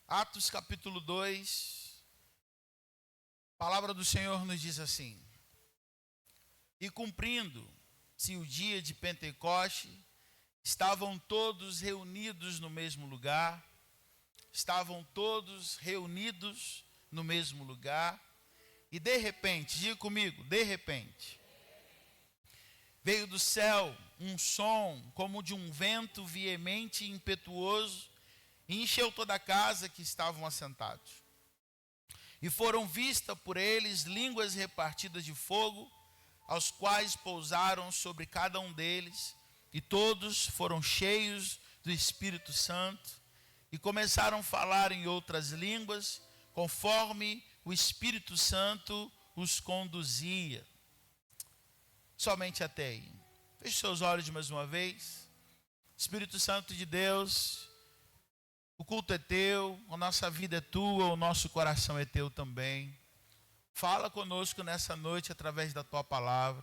Atos capítulo 2, a palavra do Senhor nos diz assim: E cumprindo-se o dia de Pentecoste, estavam todos reunidos no mesmo lugar, e de repente, diga comigo, de repente, veio do céu um som como de um vento veemente e impetuoso, e encheu toda a casa que estavam assentados. E foram vistas por eles línguas repartidas de fogo, aos quais pousaram sobre cada um deles, e todos foram cheios do Espírito Santo, e começaram a falar em outras línguas, conforme o Espírito Santo os conduzia. Somente até aí. Feche seus olhos mais uma vez. Espírito Santo de Deus, o culto é teu, a nossa vida é tua, o nosso coração é teu também. Fala conosco nessa noite através da tua palavra.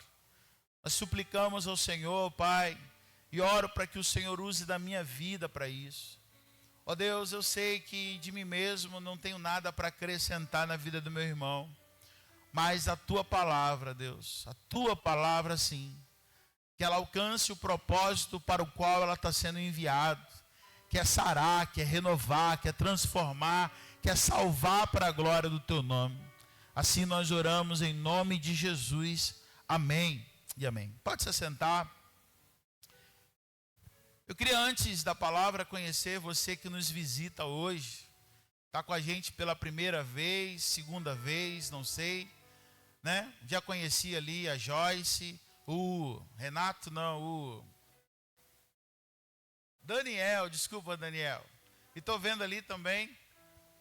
Nós suplicamos ao Senhor, Pai, e oro para que o Senhor use da minha vida para isso. Ó Deus, eu sei que de mim mesmo não tenho nada para acrescentar na vida do meu irmão, mas a tua palavra, Deus, a tua palavra sim, que ela alcance o propósito para o qual ela está sendo enviada, que é sarar, que é renovar, que é transformar, que é salvar para a glória do teu nome. Assim nós oramos em nome de Jesus. Amém e amém. Pode se assentar. Eu queria, antes da palavra, conhecer você que nos visita hoje. Está com a gente pela primeira vez, segunda vez, não sei, né? Já conheci ali a Joyce, o Renato, não, o Daniel, desculpa, Daniel. E estou vendo ali também,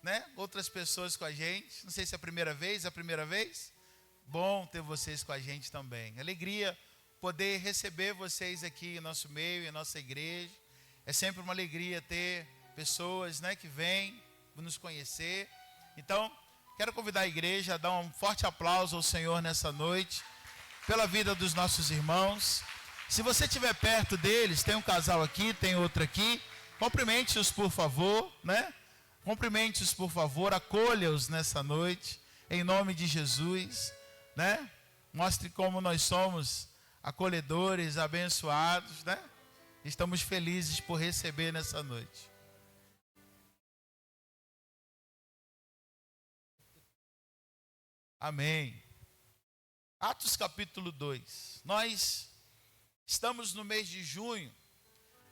né, outras pessoas com a gente. Não sei se é a primeira vez? Bom ter vocês com a gente também. Alegria poder receber vocês aqui em nosso meio, em nossa igreja. É sempre uma alegria ter pessoas, né, que vêm nos conhecer. Então, quero convidar a igreja a dar um forte aplauso ao Senhor nessa noite, pela vida dos nossos irmãos. Se você estiver perto deles, tem um casal aqui, tem outro aqui, cumprimente-os por favor, né? Cumprimente-os por favor, acolha-os nessa noite, em nome de Jesus, né? Mostre como nós somos acolhedores, abençoados, né? Estamos felizes por receber nessa noite. Amém. Atos capítulo 2. Nós estamos no mês de junho.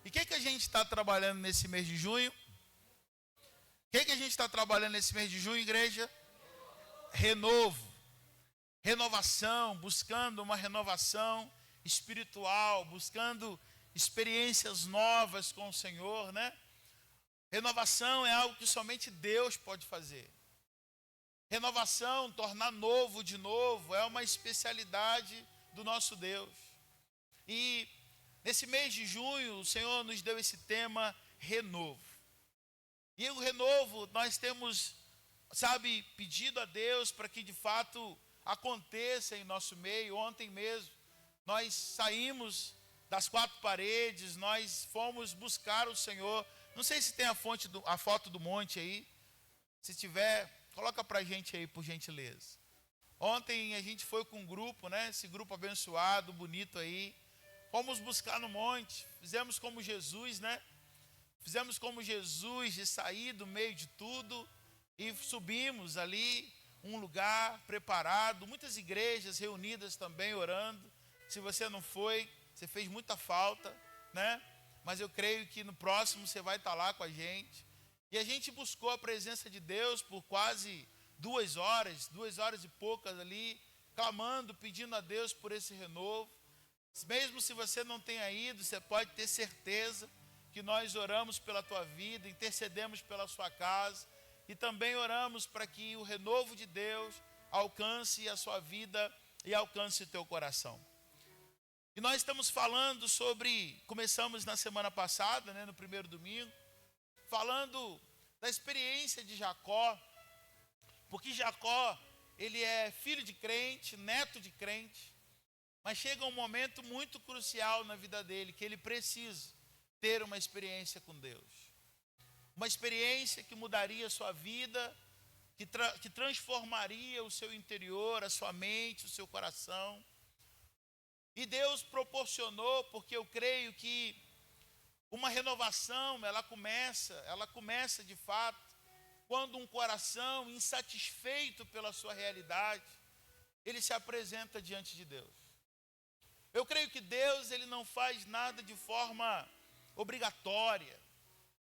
E o que a gente está trabalhando nesse mês de junho? O que a gente está trabalhando nesse mês de junho, igreja? Renovo. Renovação, buscando uma renovação espiritual, buscando experiências novas com o Senhor, né? Renovação é algo que somente Deus pode fazer. Renovação, tornar novo de novo, é uma especialidade do nosso Deus. E nesse mês de junho, o Senhor nos deu esse tema, renovo. E o renovo, nós temos, pedido a Deus para que de fato aconteça em nosso meio. Ontem mesmo, nós saímos das quatro paredes, nós fomos buscar o Senhor. Não sei se tem a foto do monte aí. Se tiver, coloca para a gente aí, por gentileza. Ontem a gente foi com um grupo, né? Esse grupo abençoado, bonito aí. Fomos buscar no monte, fizemos como Jesus, né? Fizemos como Jesus, de sair do meio de tudo e subimos ali um lugar preparado, muitas igrejas reunidas também orando. Se você não foi, você fez muita falta, né? Mas eu creio que no próximo você vai estar lá com a gente. E a gente buscou a presença de Deus por quase 2 horas e poucas ali, clamando, pedindo a Deus por esse renovo. Mesmo se você não tenha ido, você pode ter certeza que nós oramos pela tua vida, intercedemos pela sua casa e também oramos para que o renovo de Deus alcance a sua vida e alcance o teu coração. E nós estamos falando começamos na semana passada, né, no primeiro domingo, falando da experiência de Jacó, porque Jacó, ele é filho de crente, neto de crente, mas chega um momento muito crucial na vida dele, que ele precisa ter uma experiência com Deus. uma experiência que mudaria a sua vida, que transformaria o seu interior, a sua mente, o seu coração. E Deus proporcionou, porque eu creio que uma renovação, ela começa de fato, quando um coração insatisfeito pela sua realidade, ele se apresenta diante de Deus. Eu creio que Deus, ele não faz nada de forma obrigatória.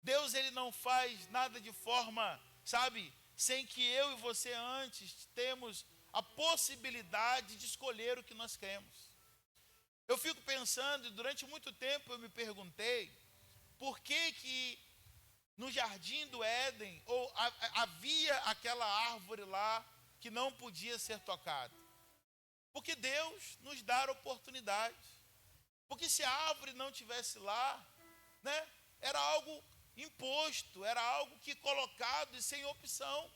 Deus, ele não faz nada de forma, sem que eu e você antes temos a possibilidade de escolher o que nós queremos. Eu fico pensando, e durante muito tempo eu me perguntei, por que no jardim do Éden havia aquela árvore lá que não podia ser tocada? Porque Deus nos dá oportunidade. Porque se a árvore não tivesse lá, era algo imposto, era algo que colocado e sem opção.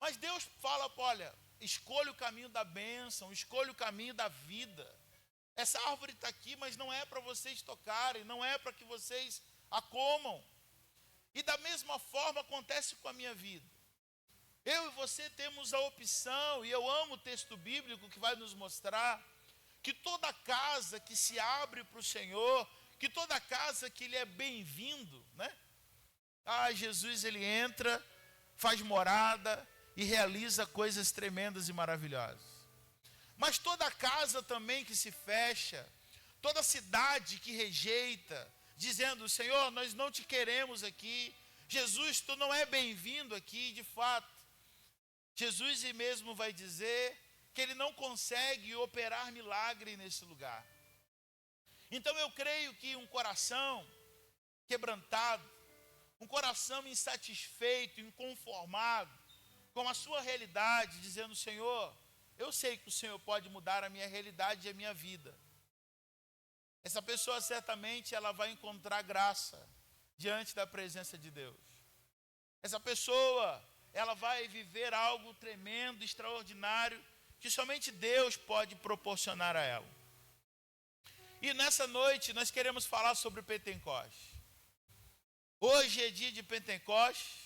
Mas Deus fala, olha, escolha o caminho da bênção, escolha o caminho da vida. Essa árvore está aqui, mas não é para vocês tocarem, não é para que vocês a comam. E da mesma forma acontece com a minha vida. Eu e você temos a opção, e eu amo o texto bíblico que vai nos mostrar, que toda casa que se abre para o Senhor, que toda casa que ele é bem-vindo, Jesus, ele entra, faz morada e realiza coisas tremendas e maravilhosas. Mas toda casa também que se fecha, toda cidade que rejeita, dizendo, Senhor, nós não te queremos aqui, Jesus, tu não é bem-vindo aqui, de fato. Jesus mesmo vai dizer que ele não consegue operar milagre nesse lugar. Então eu creio que um coração quebrantado, um coração insatisfeito, inconformado com a sua realidade, dizendo, Senhor, eu sei que o Senhor pode mudar a minha realidade e a minha vida. Essa pessoa certamente ela vai encontrar graça diante da presença de Deus. Essa pessoa ela vai viver algo tremendo, extraordinário, que somente Deus pode proporcionar a ela. E nessa noite nós queremos falar sobre Pentecoste. Hoje é dia de Pentecoste,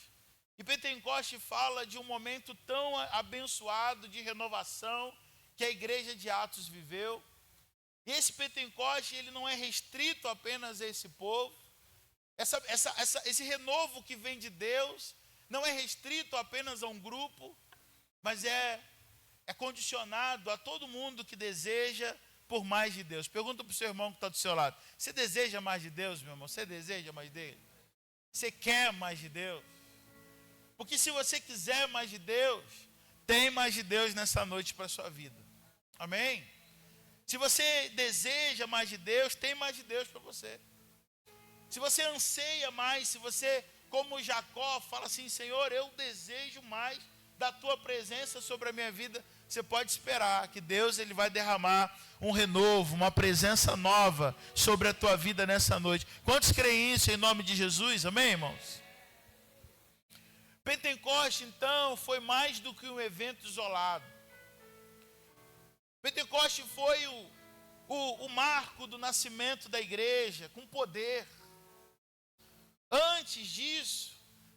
e Pentecoste fala de um momento tão abençoado de renovação que a igreja de Atos viveu. E esse Pentecoste, ele não é restrito apenas a esse povo. Esse renovo que vem de Deus não é restrito apenas a um grupo, mas é condicionado a todo mundo que deseja por mais de Deus. Pergunta para o seu irmão que está do seu lado. Você deseja mais de Deus, meu irmão? Você deseja mais dele? Você quer mais de Deus? Porque se você quiser mais de Deus, tem mais de Deus nessa noite para a sua vida. Amém? Se você deseja mais de Deus, tem mais de Deus para você. Se você anseia mais, se você, como Jacó, fala assim, Senhor, eu desejo mais da tua presença sobre a minha vida, você pode esperar que Deus ele vai derramar um renovo, uma presença nova sobre a tua vida nessa noite. Quantos creem isso em nome de Jesus? Amém, irmãos? Pentecoste, então, foi mais do que um evento isolado. Pentecoste foi o marco do nascimento da igreja, com poder. Antes disso,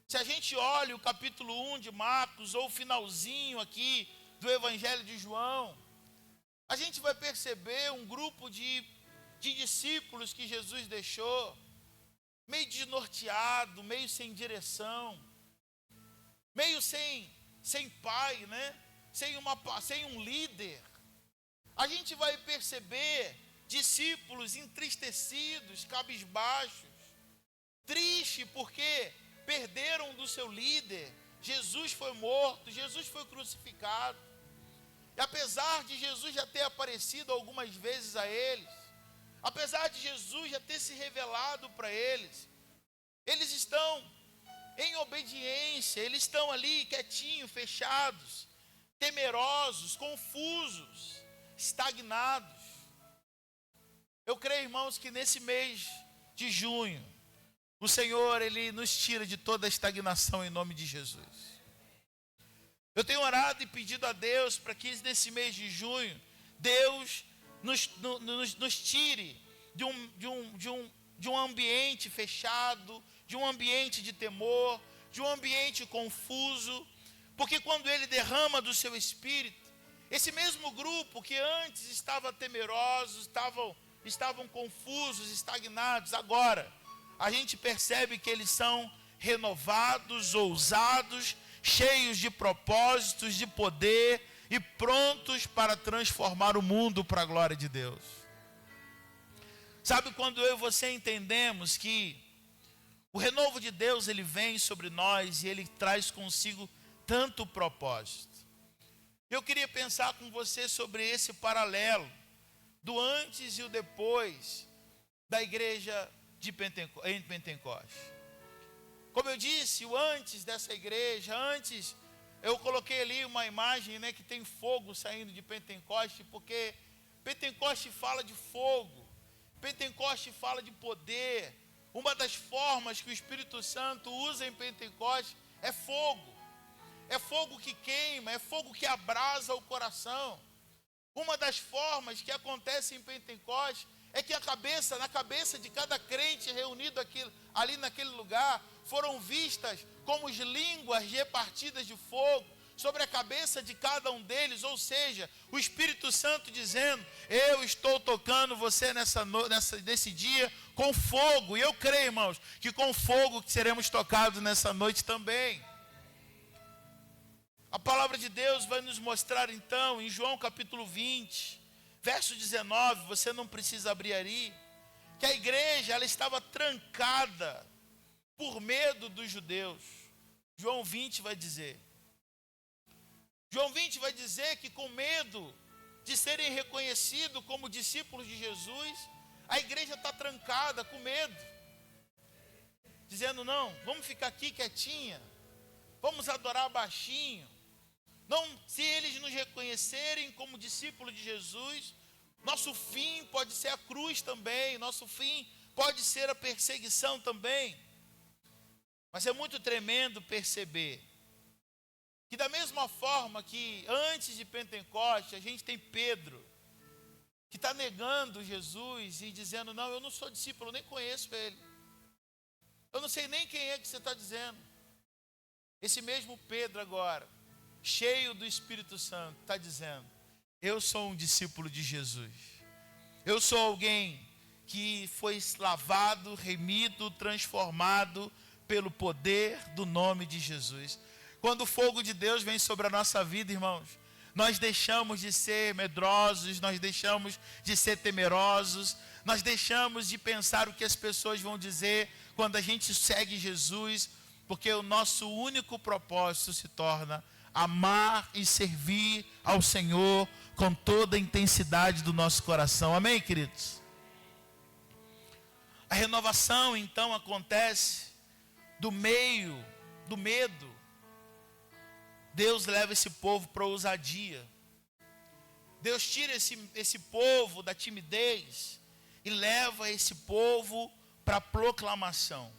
se a gente olha o capítulo 1 de Marcos, ou o finalzinho aqui do Evangelho de João, a gente vai perceber um grupo de discípulos que Jesus deixou, meio desnorteado, meio sem direção, meio sem pai, sem um líder. A gente vai perceber discípulos entristecidos, cabisbaixos, tristes porque perderam do seu líder. Jesus foi morto, Jesus foi crucificado. E apesar de Jesus já ter aparecido algumas vezes a eles, apesar de Jesus já ter se revelado para eles, eles estão em obediência, eles estão ali quietinhos, fechados, temerosos, confusos, estagnados. Eu creio, irmãos, que nesse mês de junho, o Senhor, ele nos tira de toda a estagnação em nome de Jesus. Eu tenho orado e pedido a Deus para que nesse mês de junho, Deus nos tire de um ambiente fechado, de um ambiente de temor, de um ambiente confuso, porque quando ele derrama do seu espírito, esse mesmo grupo que antes estava temerosos, estavam confusos, estagnados, agora a gente percebe que eles são renovados, ousados, cheios de propósitos, de poder e prontos para transformar o mundo para a glória de Deus. Sabe, quando eu e você entendemos que o renovo de Deus, ele vem sobre nós e ele traz consigo tanto propósito. Eu queria pensar com você sobre esse paralelo do antes e o depois da igreja em Pentecostes. Como eu disse, o antes dessa igreja, antes eu coloquei ali uma imagem, né, que tem fogo saindo de Pentecoste, porque Pentecoste fala de fogo, Pentecoste fala de poder. Uma das formas que o Espírito Santo usa em Pentecoste é fogo. É fogo que queima, é fogo que abrasa o coração. Uma das formas que acontece em Pentecostes é que na cabeça de cada crente reunido ali naquele lugar, foram vistas como línguas repartidas de fogo sobre a cabeça de cada um deles, ou seja, o Espírito Santo dizendo: eu estou tocando você nesse dia com fogo, e eu creio, irmãos, que com fogo que seremos tocados nessa noite também. A palavra de Deus vai nos mostrar então, em João capítulo 20, verso 19, você não precisa abrir aí, que a igreja ela estava trancada por medo dos judeus. João 20 vai dizer que com medo de serem reconhecidos como discípulos de Jesus, a igreja está trancada com medo, dizendo: não, vamos ficar aqui quietinha, vamos adorar baixinho. Não, se eles nos reconhecerem como discípulos de Jesus, nosso fim pode ser a cruz também, nosso fim pode ser a perseguição também. Mas é muito tremendo perceber que da mesma forma que antes de Pentecoste, a gente tem Pedro, que está negando Jesus e dizendo: não, eu não sou discípulo, eu nem conheço ele. Eu não sei nem quem é que você está dizendo. Esse mesmo Pedro agora, cheio do Espírito Santo, está dizendo: eu sou um discípulo de Jesus. Eu sou alguém que foi lavado, remido, transformado pelo poder do nome de Jesus. Quando o fogo de Deus vem sobre a nossa vida, irmãos, nós deixamos de ser medrosos, nós deixamos de ser temerosos, nós deixamos de pensar o que as pessoas vão dizer quando a gente segue Jesus, porque o nosso único propósito se torna amar e servir ao Senhor com toda a intensidade do nosso coração. Amém, queridos? A renovação então acontece do meio do medo. Deus leva esse povo para a ousadia. Deus tira esse povo da timidez e leva esse povo para a proclamação.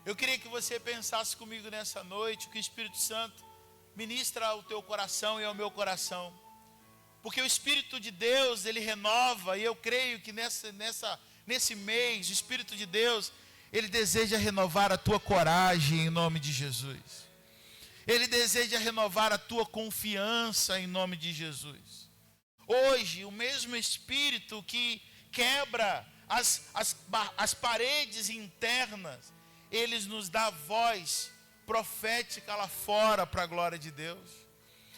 Eu queria que você pensasse comigo nessa noite, que o Espírito Santo ministra ao teu coração e ao meu coração. Porque o Espírito de Deus, ele renova, e eu creio que nesse mês, o Espírito de Deus, ele deseja renovar a tua coragem em nome de Jesus. Ele deseja renovar a tua confiança em nome de Jesus. Hoje, o mesmo Espírito que quebra as paredes internas, ele nos dá voz profética lá fora para a glória de Deus.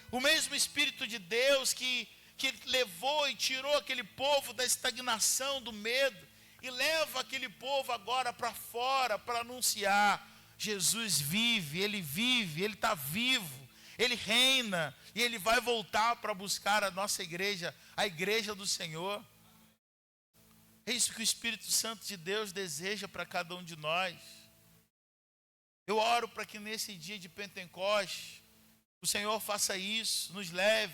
O mesmo Espírito de Deus que levou e tirou aquele povo da estagnação, do medo, e leva aquele povo agora para fora para anunciar: Jesus vive, ele está vivo, ele reina, e ele vai voltar para buscar a nossa igreja, a igreja do Senhor. É isso que o Espírito Santo de Deus deseja para cada um de nós. Eu oro para que nesse dia de Pentecoste, o Senhor faça isso, nos leve,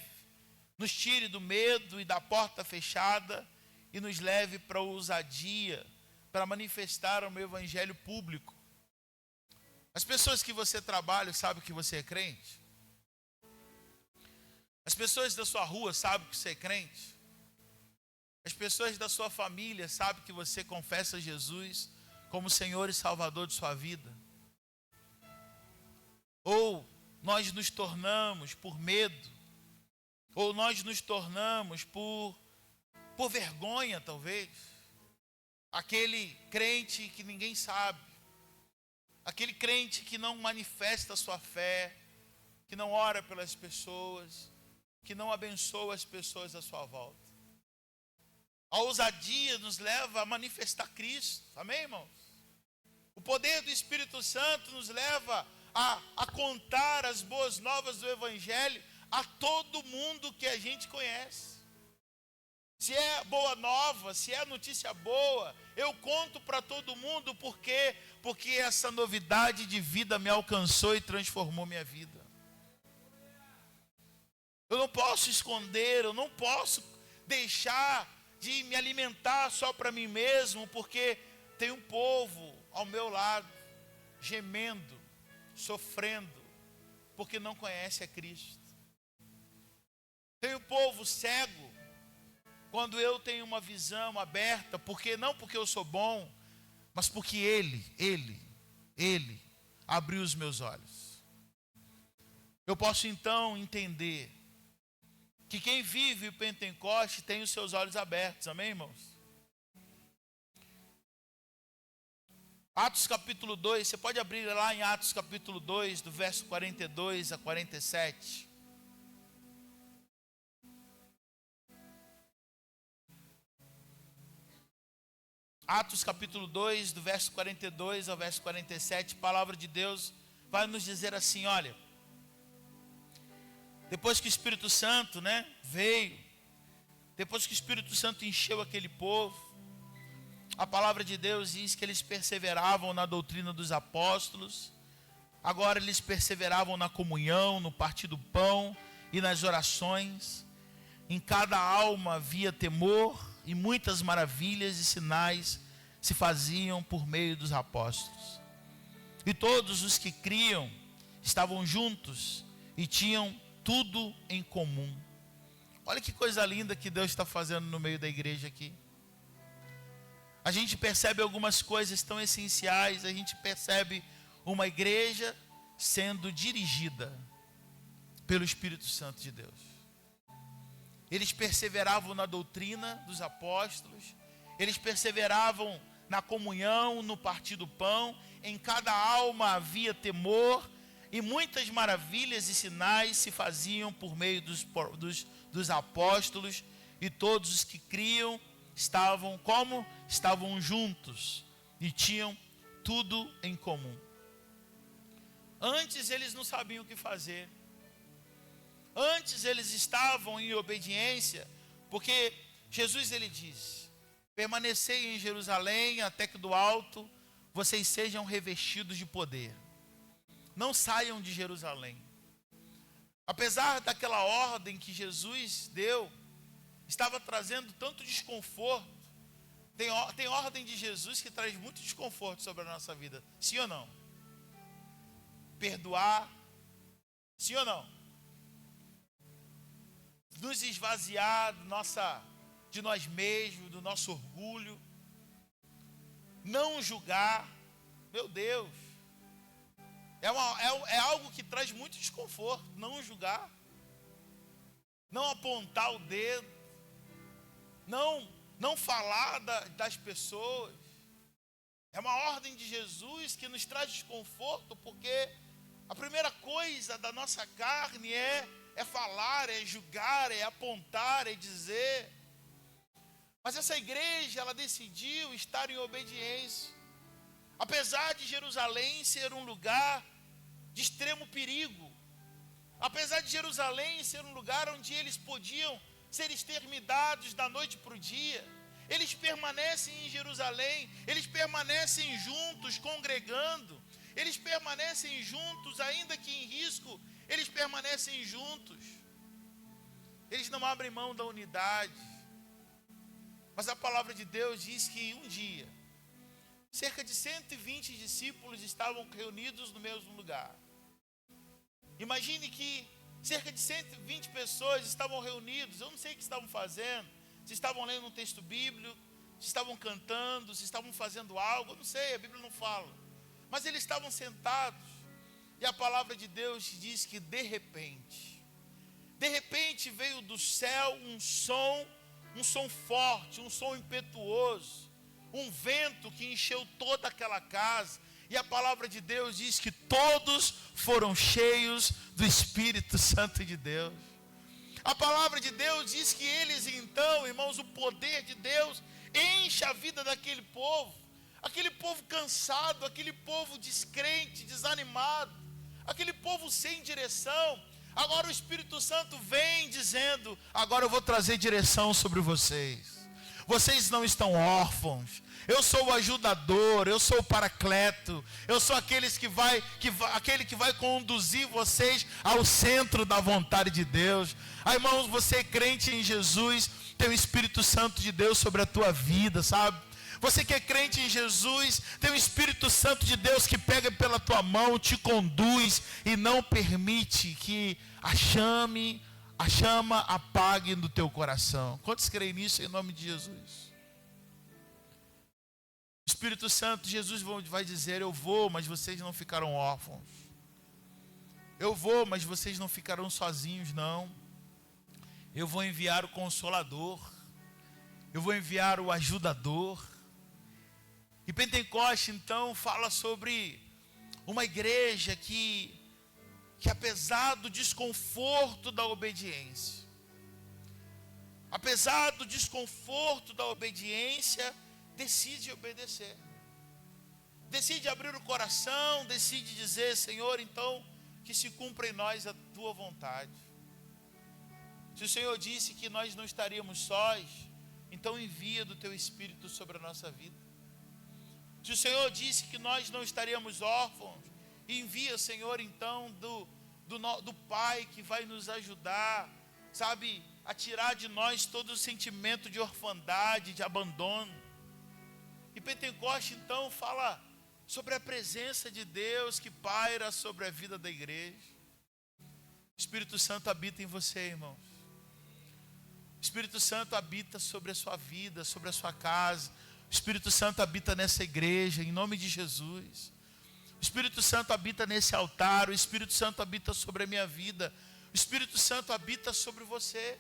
nos tire do medo e da porta fechada, e nos leve para a ousadia, para manifestar o meu evangelho público. As pessoas que você trabalha sabem que você é crente? As pessoas da sua rua sabem que você é crente? As pessoas da sua família sabem que você confessa Jesus como Senhor e Salvador de sua vida? Ou nós nos tornamos por medo, ou nós nos tornamos por vergonha, talvez, aquele crente que ninguém sabe, aquele crente que não manifesta a sua fé, que não ora pelas pessoas, que não abençoa as pessoas à sua volta. A ousadia nos leva a manifestar Cristo, amém, irmãos? O poder do Espírito Santo nos leva a contar as boas novas do Evangelho a todo mundo que a gente conhece. Se é boa nova, se é notícia boa, eu conto para todo mundo, porque essa novidade de vida me alcançou e transformou minha vida. Eu não posso esconder, eu não posso deixar de me alimentar só para mim mesmo, porque tem um povo ao meu lado, gemendo, sofrendo, porque não conhece a Cristo. Tem um povo cego, quando eu tenho uma visão aberta, não porque eu sou bom, mas porque Ele abriu os meus olhos. Eu posso então entender que quem vive o Pentecoste tem os seus olhos abertos, amém, irmãos? Atos capítulo 2, você pode abrir lá em Atos capítulo 2, do verso 42 a 47. Atos capítulo 2, do verso 42 ao verso 47, a palavra de Deus vai nos dizer assim, olha, depois que o Espírito Santo, veio, depois que o Espírito Santo encheu aquele povo, a palavra de Deus diz que eles perseveravam na doutrina dos apóstolos, agora eles perseveravam na comunhão, no partir do pão e nas orações, em cada alma havia temor, e muitas maravilhas e sinais se faziam por meio dos apóstolos. E todos os que criam estavam juntos e tinham tudo em comum. Olha que coisa linda que Deus está fazendo no meio da igreja aqui. A gente percebe algumas coisas tão essenciais, a gente percebe uma igreja sendo dirigida pelo Espírito Santo de Deus. Eles perseveravam na doutrina dos apóstolos, eles perseveravam na comunhão, no partir do pão, em cada alma havia temor, e muitas maravilhas e sinais se faziam por meio dos apóstolos, e todos os que criam estavam juntos, e tinham tudo em comum. Antes eles não sabiam o que fazer. Antes eles estavam em obediência, porque Jesus ele diz, permanecei em Jerusalém até que do alto vocês sejam revestidos de poder. Não saiam de Jerusalém. Apesar daquela ordem que Jesus deu, estava trazendo tanto desconforto. Tem ordem de Jesus que traz muito desconforto sobre a nossa vida, sim ou não? Perdoar, sim ou não? Nos esvaziar de nós mesmos, do nosso orgulho, não julgar, meu Deus, é algo que traz muito desconforto, não julgar, não apontar o dedo, não falar das pessoas, é uma ordem de Jesus que nos traz desconforto, porque a primeira coisa da nossa carne é falar, é julgar, é apontar, é dizer. Mas essa igreja, ela decidiu estar em obediência. Apesar de Jerusalém ser um lugar de extremo perigo, apesar de Jerusalém ser um lugar onde eles podiam ser exterminados da noite para o dia, eles permanecem em Jerusalém, eles permanecem juntos, congregando, eles permanecem juntos, ainda que em risco, eles permanecem juntos. Eles não abrem mão da unidade. Mas a palavra de Deus diz que um dia, cerca de 120 discípulos estavam reunidos no mesmo lugar. Imagine que cerca de 120 pessoas estavam reunidos. Eu não sei o que estavam fazendo. Se estavam lendo um texto bíblico, se estavam cantando, se estavam fazendo algo, eu não sei, a Bíblia não fala. Mas eles estavam sentados, e a palavra de Deus diz que de repente veio do céu um som forte, um som impetuoso, um vento que encheu toda aquela casa. E a palavra de Deus diz que todos foram cheios do Espírito Santo de Deus. A palavra de Deus diz que eles então, irmãos, o poder de Deus enche a vida daquele povo. Aquele povo cansado, aquele povo descrente, desanimado, aquele povo sem direção. Agora o Espírito Santo vem dizendo: agora eu vou trazer direção sobre vocês. Vocês não estão órfãos. Eu sou o ajudador, eu sou o paracleto, eu sou aquele que vai conduzir vocês ao centro da vontade de Deus. Irmãos, você é crente em Jesus, tem o Espírito Santo de Deus sobre a tua vida, sabe? Você que é crente em Jesus, tem o Espírito Santo de Deus que pega pela tua mão, te conduz e não permite que a chama apague no teu coração. Quantos creem nisso em nome de Jesus? O Espírito Santo, Jesus vai dizer: eu vou, mas vocês não ficarão órfãos. Eu vou, mas vocês não ficarão sozinhos, não. Eu vou enviar o Consolador. Eu vou enviar o Ajudador. E Pentecoste, então, fala sobre uma igreja que apesar do desconforto da obediência, decide obedecer. Decide abrir o coração, decide dizer: Senhor, então, que se cumpra em nós a tua vontade. Se o Senhor disse que nós não estaríamos sós, então envia do teu Espírito sobre a nossa vida. Se o Senhor disse que nós não estaríamos órfãos, envia, Senhor, então do Pai que vai nos ajudar, sabe, a tirar de nós todo o sentimento de orfandade, de abandono. E Pentecoste então fala sobre a presença de Deus que paira sobre a vida da igreja. O Espírito Santo habita em você, irmãos. O Espírito Santo habita sobre a sua vida, sobre a sua casa. O Espírito Santo habita nessa igreja, em nome de Jesus. O Espírito Santo habita nesse altar. O Espírito Santo habita sobre a minha vida. O Espírito Santo habita sobre você.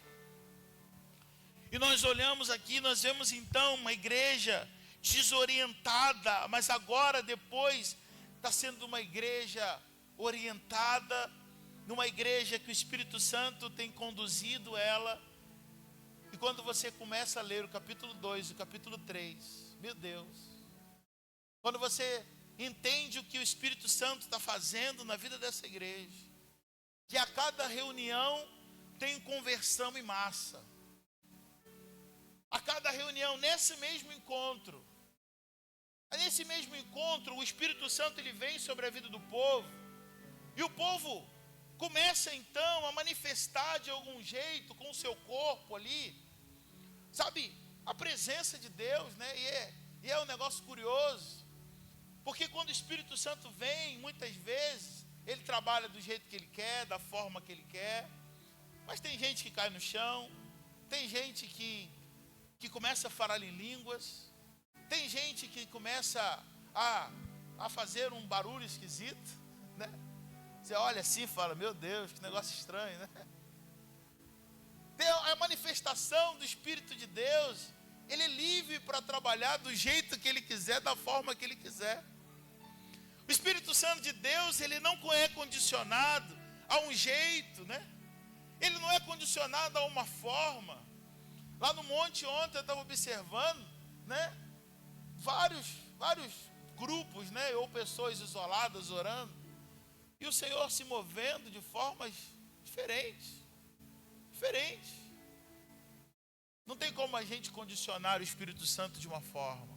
E nós olhamos aqui, nós vemos então uma igreja desorientada, mas agora depois está sendo uma igreja orientada, numa igreja que o Espírito Santo tem conduzido ela. E quando você começa a ler o capítulo 2, o capítulo 3, meu Deus, quando você entende o que o Espírito Santo está fazendo na vida dessa igreja, que a cada reunião tem conversão em massa, a cada reunião, nesse mesmo encontro, o Espírito Santo ele vem sobre a vida do povo, e o povo começa então a manifestar de algum jeito com o seu corpo ali, sabe, a presença de Deus, né? E é um negócio curioso, porque quando o Espírito Santo vem, muitas vezes ele trabalha do jeito que ele quer, da forma que ele quer, mas tem gente que cai no chão, tem gente que começa a falar em línguas, tem gente que começa a fazer um barulho esquisito, né? Você olha assim e fala: meu Deus, que negócio estranho, né? Tem a manifestação do Espírito de Deus, ele é livre para trabalhar do jeito que ele quiser, da forma que ele quiser. O Espírito Santo de Deus, ele não é condicionado a um jeito, né? Ele não é condicionado a uma forma. Lá no monte ontem eu estava observando, né? Vários grupos, né? Ou pessoas isoladas orando. E o Senhor se movendo de formas diferentes. Não tem como a gente condicionar o Espírito Santo de uma forma.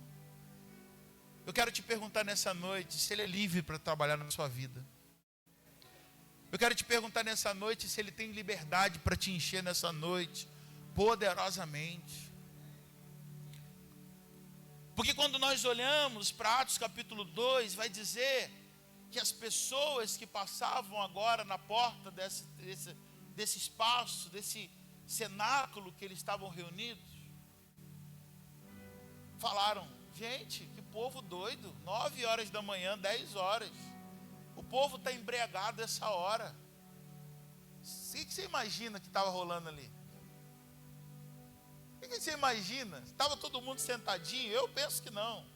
Eu quero te perguntar nessa noite se ele é livre para trabalhar na sua vida. Eu quero te perguntar nessa noite se ele tem liberdade para te encher nessa noite, poderosamente. Porque quando nós olhamos para Atos capítulo 2, vai dizer que as pessoas que passavam agora na porta desse espaço, desse cenáculo que eles estavam reunidos, falaram: gente, que povo doido, 9 horas da manhã, 10 horas, o povo está embriagado essa hora. O que você imagina que estava rolando ali? O que você imagina? Estava todo mundo sentadinho? Eu penso que não.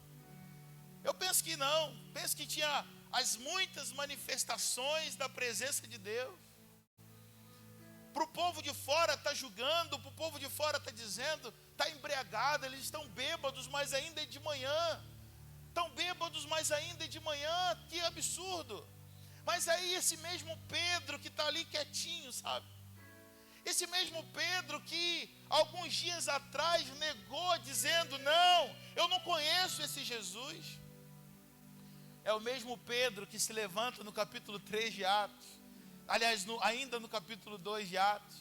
Penso que tinha as muitas manifestações da presença de Deus. Para o povo de fora está julgando, para o povo de fora está dizendo, está embriagado, eles estão bêbados, mas ainda é de manhã. Estão bêbados, mas ainda é de manhã, que absurdo. Mas aí esse mesmo Pedro que está ali quietinho, sabe? Esse mesmo Pedro que alguns dias atrás negou, dizendo: não, eu não conheço esse Jesus. É o mesmo Pedro que se levanta no capítulo 3 de Atos. Aliás, ainda no capítulo 2 de Atos.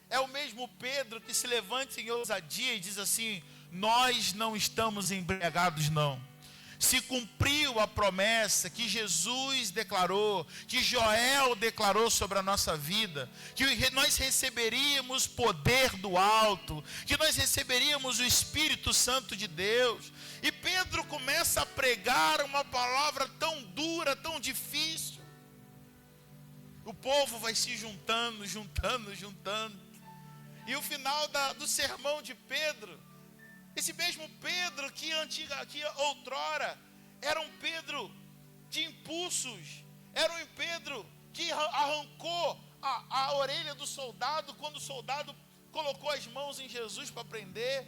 É o mesmo Pedro que se levanta em ousadia e diz assim: nós não estamos embriagados, não. Se cumpriu a promessa que Jesus declarou, que Joel declarou sobre a nossa vida, que nós receberíamos poder do alto, que nós receberíamos o Espírito Santo de Deus. E Pedro começa a pregar uma palavra tão dura, tão difícil. O povo vai se juntando. E o final do sermão de Pedro, esse mesmo Pedro que outrora era um Pedro de impulsos, era um Pedro que arrancou a orelha do soldado quando o soldado colocou as mãos em Jesus para prender.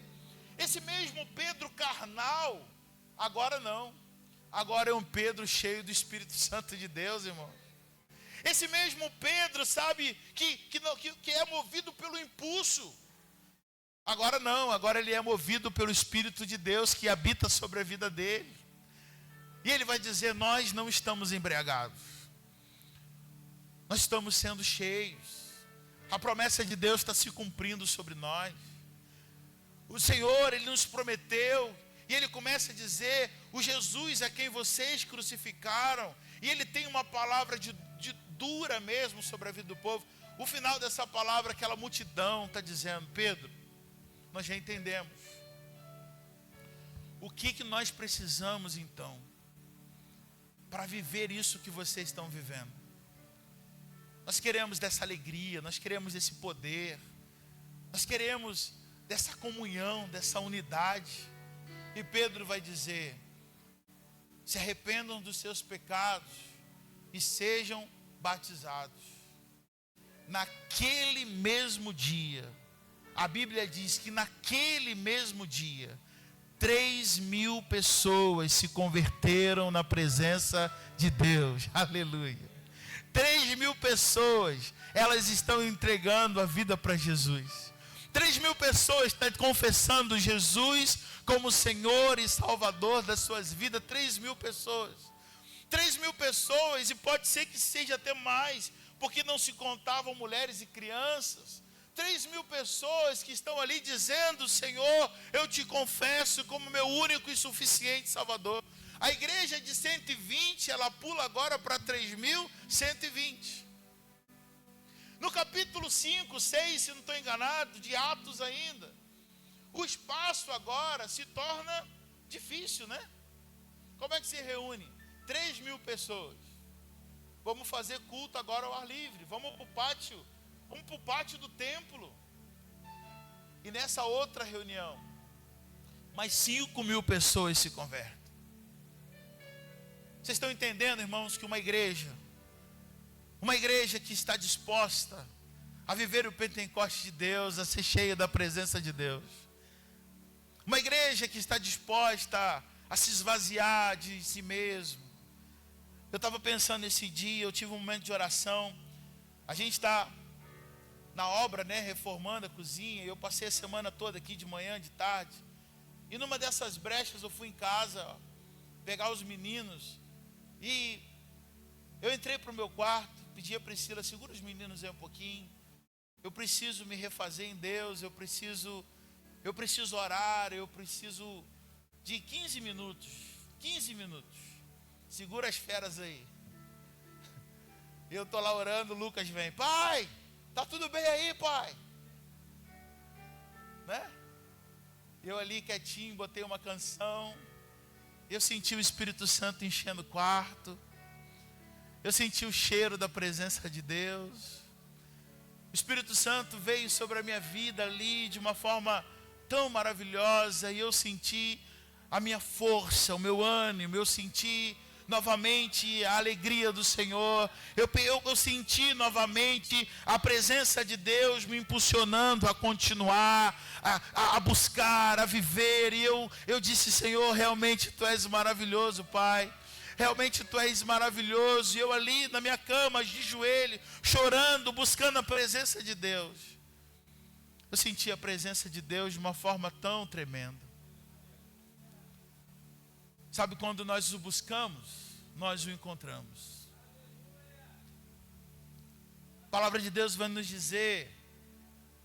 Esse mesmo Pedro carnal, agora não, agora é um Pedro cheio do Espírito Santo de Deus, irmão. Esse mesmo Pedro, sabe, que é movido pelo impulso. Agora não, agora ele é movido pelo Espírito de Deus que habita sobre a vida dele. E ele vai dizer: nós não estamos embriagados. Nós estamos sendo cheios. A promessa de Deus está se cumprindo sobre nós. O Senhor, Ele nos prometeu. E Ele começa a dizer: o Jesus a quem vocês crucificaram. E Ele tem uma palavra de dura mesmo sobre a vida do povo. O final dessa palavra, aquela multidão está dizendo: Pedro, nós já entendemos. O que nós precisamos então para viver isso que vocês estão vivendo? Nós queremos dessa alegria, nós queremos desse poder, nós queremos dessa comunhão, dessa unidade. E Pedro vai dizer: se arrependam dos seus pecados e sejam batizados. Naquele mesmo dia, a Bíblia diz que naquele mesmo dia, 3.000 pessoas se converteram na presença de Deus. Aleluia. 3.000 pessoas, elas estão entregando a vida para Jesus. 3.000 pessoas estão confessando Jesus como Senhor e Salvador das suas vidas. 3.000 pessoas. 3.000 pessoas, e pode ser que seja até mais, porque não se contavam mulheres e crianças. 3.000 pessoas que estão ali dizendo: Senhor, eu te confesso como meu único e suficiente Salvador. A igreja de 120, ela pula agora para 3.120. No capítulo 5, 6, se não estou enganado, de Atos ainda, o espaço agora se torna difícil, né? Como é que se reúne? 3.000 pessoas. Vamos fazer culto agora ao ar livre. Vamos para o pátio do templo. E nessa outra reunião, mais 5.000 pessoas se convertem. Vocês estão entendendo, irmãos, que uma igreja que está disposta a viver o Pentecoste de Deus, a ser cheia da presença de Deus, uma igreja que está disposta a se esvaziar de si mesmo. Eu estava pensando nesse dia, eu tive um momento de oração. A gente está na obra, né, reformando a cozinha. Eu passei a semana toda aqui, de manhã, de tarde. E numa dessas brechas eu fui em casa pegar os meninos. E eu entrei para o meu quarto, pedi a Priscila: segura os meninos aí um pouquinho. Eu preciso me refazer em Deus, eu preciso orar, eu preciso de 15 minutos. 15 minutos. Segura as feras aí. Eu estou lá orando, o Lucas vem: pai, tá tudo bem aí, pai? Né? Eu ali quietinho, botei uma canção. Eu senti o Espírito Santo enchendo o quarto. Eu senti o cheiro da presença de Deus. O Espírito Santo veio sobre a minha vida ali de uma forma tão maravilhosa. E eu senti a minha força, o meu ânimo. Eu senti novamente a alegria do Senhor. Eu senti novamente a presença de Deus me impulsionando a continuar, a buscar, a viver. E eu disse: Senhor, realmente Tu és maravilhoso, Pai. Realmente Tu és maravilhoso. E eu ali na minha cama, de joelho, chorando, buscando a presença de Deus. Eu senti a presença de Deus de uma forma tão tremenda. Sabe, quando nós o buscamos, nós o encontramos. A palavra de Deus vai nos dizer: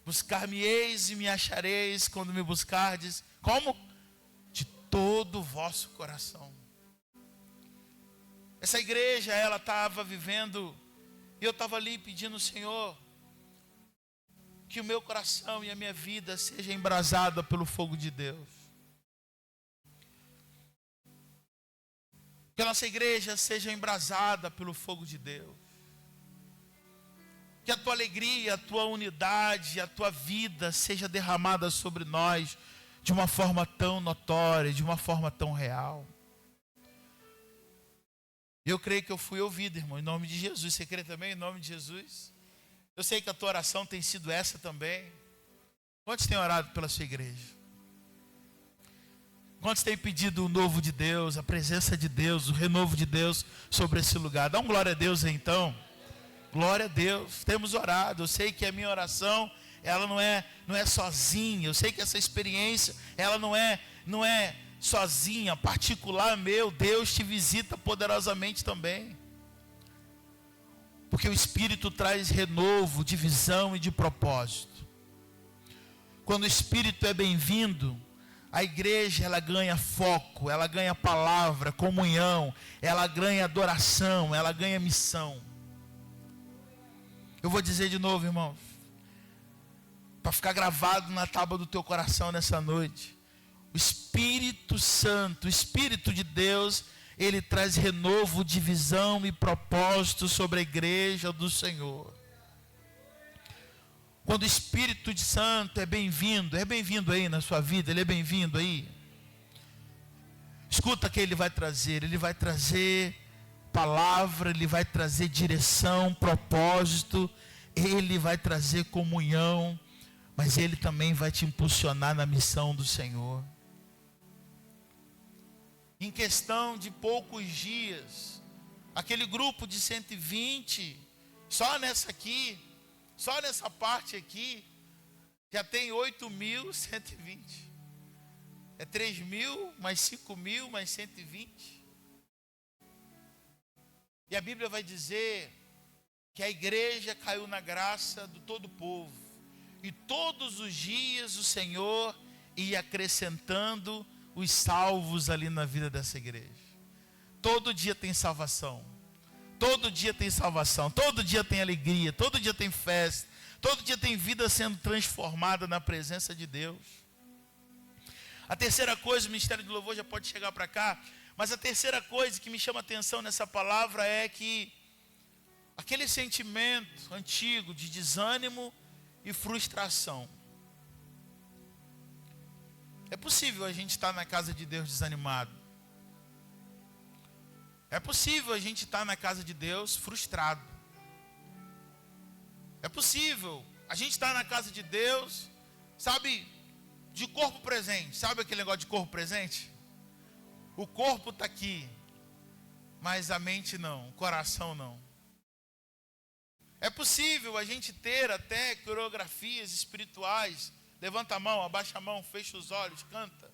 buscar-me-eis e me achareis quando me buscardes. Como? De todo o vosso coração. Essa igreja, ela estava vivendo, e eu estava ali pedindo ao Senhor que o meu coração e a minha vida seja embrasada pelo fogo de Deus. Que a nossa igreja seja embrasada pelo fogo de Deus. Que a Tua alegria, a Tua unidade, a Tua vida seja derramada sobre nós de uma forma tão notória, de uma forma tão real. Eu creio que eu fui ouvido, irmão, em nome de Jesus. Você crê também, em nome de Jesus? Eu sei que a tua oração tem sido essa também. Quantos têm orado pela sua igreja? Quantos têm pedido o novo de Deus, a presença de Deus, o renovo de Deus sobre esse lugar? Dá um glória a Deus aí, então. Glória a Deus. Temos orado. Eu sei que a minha oração, ela não é sozinha. Eu sei que essa experiência, ela não é sozinha, particular meu. Deus te visita poderosamente também. Porque o Espírito traz renovo de visão e de propósito. Quando o Espírito é bem-vindo, a igreja, ela ganha foco, ela ganha palavra, comunhão, ela ganha adoração, ela ganha missão. Eu vou dizer de novo, irmãos, para ficar gravado na tábua do teu coração nessa noite: o Espírito Santo, o Espírito de Deus, ele traz renovo de visão e propósito sobre a igreja do Senhor. Quando o Espírito Santo é bem-vindo aí na sua vida, ele é bem-vindo aí. Escuta o que ele vai trazer palavra, ele vai trazer direção, propósito, ele vai trazer comunhão, mas ele também vai te impulsionar na missão do Senhor. Em questão de poucos dias, aquele grupo de 120, só nessa parte aqui, já tem 8.120. É 3.000, mais 5.000, mais 120. E a Bíblia vai dizer que a igreja caiu na graça do todo o povo. E todos os dias o Senhor ia acrescentando os salvos ali na vida dessa igreja. Todo dia tem salvação. Todo dia tem salvação, todo dia tem alegria, todo dia tem festa, todo dia tem vida sendo transformada na presença de Deus. A terceira coisa, o Ministério do Louvor já pode chegar para cá, mas a terceira coisa que me chama a atenção nessa palavra é que aquele sentimento antigo de desânimo e frustração. É possível a gente estar na casa de Deus desanimado. É possível a gente estar na casa de Deus frustrado. É possível a gente estar na casa de Deus, sabe, de corpo presente. Sabe aquele negócio de corpo presente? O corpo está aqui, mas a mente não, o coração não. É possível a gente ter até coreografias espirituais. Levanta a mão, abaixa a mão, fecha os olhos, canta.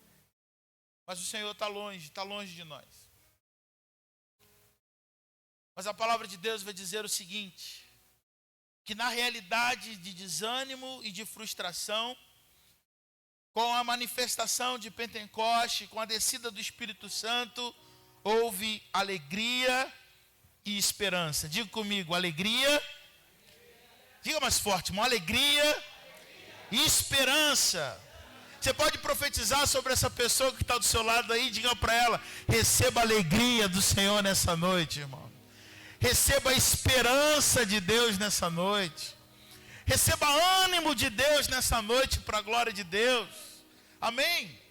Mas o Senhor está longe de nós. Mas a palavra de Deus vai dizer o seguinte: que na realidade de desânimo e de frustração, com a manifestação de Pentecoste, com a descida do Espírito Santo, houve alegria e esperança. Diga comigo, alegria. Diga mais forte, uma alegria e esperança. Você pode profetizar sobre essa pessoa que está do seu lado aí, diga para ela: receba a alegria do Senhor nessa noite, irmão. Receba a esperança de Deus nessa noite. Receba ânimo de Deus nessa noite para a glória de Deus. Amém?